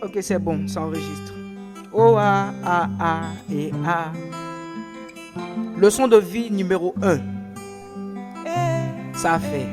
Ok, c'est bon, ça enregistre. O, A, A, A et A. Leçon de vie numéro 1. Ça fait.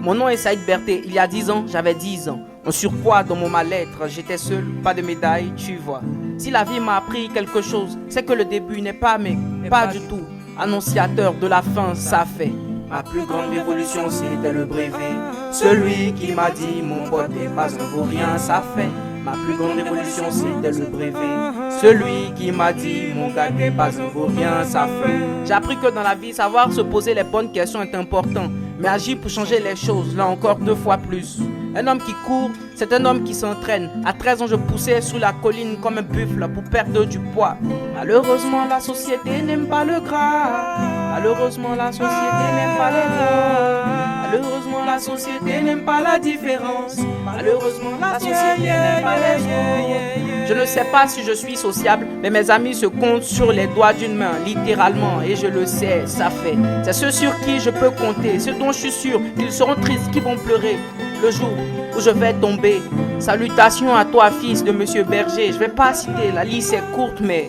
Mon nom est Saïd Berté. Il y a 10 ans, j'avais 10 ans. En surpoids dans mon mal-être, j'étais seul, pas de médaille, tu vois. Si la vie m'a appris quelque chose, c'est que le début n'est pas, mais pas du tout annonciateur de la fin, ça fait. Ma plus grande révolution, c'était le brevet. Celui qui m'a dit, mon pote n'est pas un vaurien, ça fait. Ma plus grande révolution, c'était le brevet. Celui qui m'a dit, mon gars n'est pas un vaurien, ça fait. J'ai appris que dans la vie, savoir se poser les bonnes questions est important. Mais agir pour changer les choses, là encore 2 fois plus. Un homme qui court, c'est un homme qui s'entraîne. À 13 ans, je poussais sous la colline comme un buffle pour perdre du poids. Malheureusement, la société n'aime pas le gras. Malheureusement, la société n'aime pas les gras. Malheureusement, la société n'aime pas la différence. Malheureusement, la société n'aime pas les gens. Je ne sais pas si je suis sociable, mais mes amis se comptent sur les doigts d'une main, littéralement, et je le sais, ça fait. C'est ceux sur qui je peux compter, ceux dont je suis sûr qu'ils seront tristes, qu'ils vont pleurer le jour où je vais tomber. Salutations à toi, fils de Monsieur Berger. Je vais pas citer, la liste est courte, mais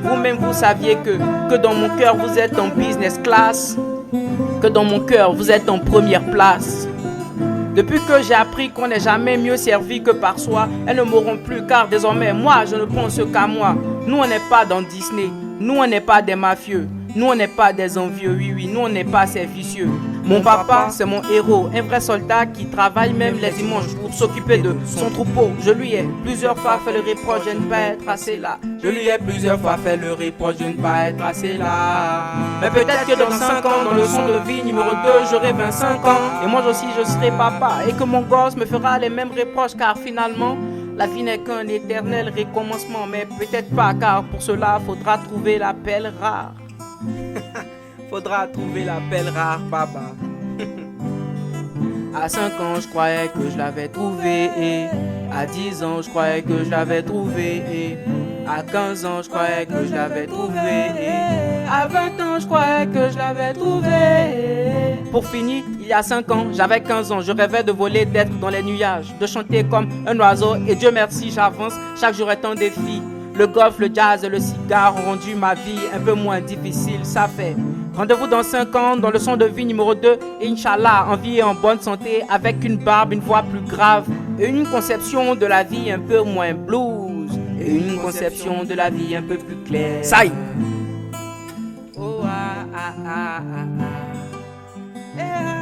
vous-même vous saviez que dans mon cœur vous êtes en business class, que dans mon cœur vous êtes en première place. Depuis que j'ai appris qu'on n'est jamais mieux servi que par soi, elles ne m'auront plus car désormais moi je ne pense qu'à moi. Nous on n'est pas dans Disney, nous on n'est pas des mafieux, nous on n'est pas des envieux, oui, nous on n'est pas ces vicieux. Mon papa c'est mon héros, un vrai soldat qui travaille même les dimanches pour s'occuper de son troupeau. Je lui ai plusieurs fois fait le reproche de ne pas être assez là. Je lui ai plusieurs fois fait le reproche de ne pas être assez là. Mais peut-être que dans 5 ans, dans le son de vie numéro 2, j'aurai 25 ans. Et moi aussi je serai papa. Et que mon gosse me fera les mêmes reproches car finalement, la vie n'est qu'un éternel recommencement. Mais peut-être pas car pour cela, faudra trouver la perle rare. Faudra trouver la perle rare, papa. À 5 ans, je croyais que je l'avais trouvé. Et à 10 ans, je croyais que je l'avais trouvé. Et à 15 ans, je croyais que je l'avais trouvé. Et à 20 ans, je croyais que je l'avais trouvé. Pour finir, il y a 5 ans, j'avais 15 ans. Je rêvais de voler, d'être dans les nuages, de chanter comme un oiseau. Et Dieu merci, j'avance. Chaque jour est un défi. Le golf, le jazz et le cigare ont rendu ma vie un peu moins difficile, ça fait. Rendez-vous dans 5 ans, dans le son de vie numéro 2. Et Inch'Allah, en vie et en bonne santé, avec une barbe, une voix plus grave. Et une conception de la vie un peu moins blues. Et une conception de la vie un peu plus claire. Ça y est. Oh, ah, ah, ah, ah, ah.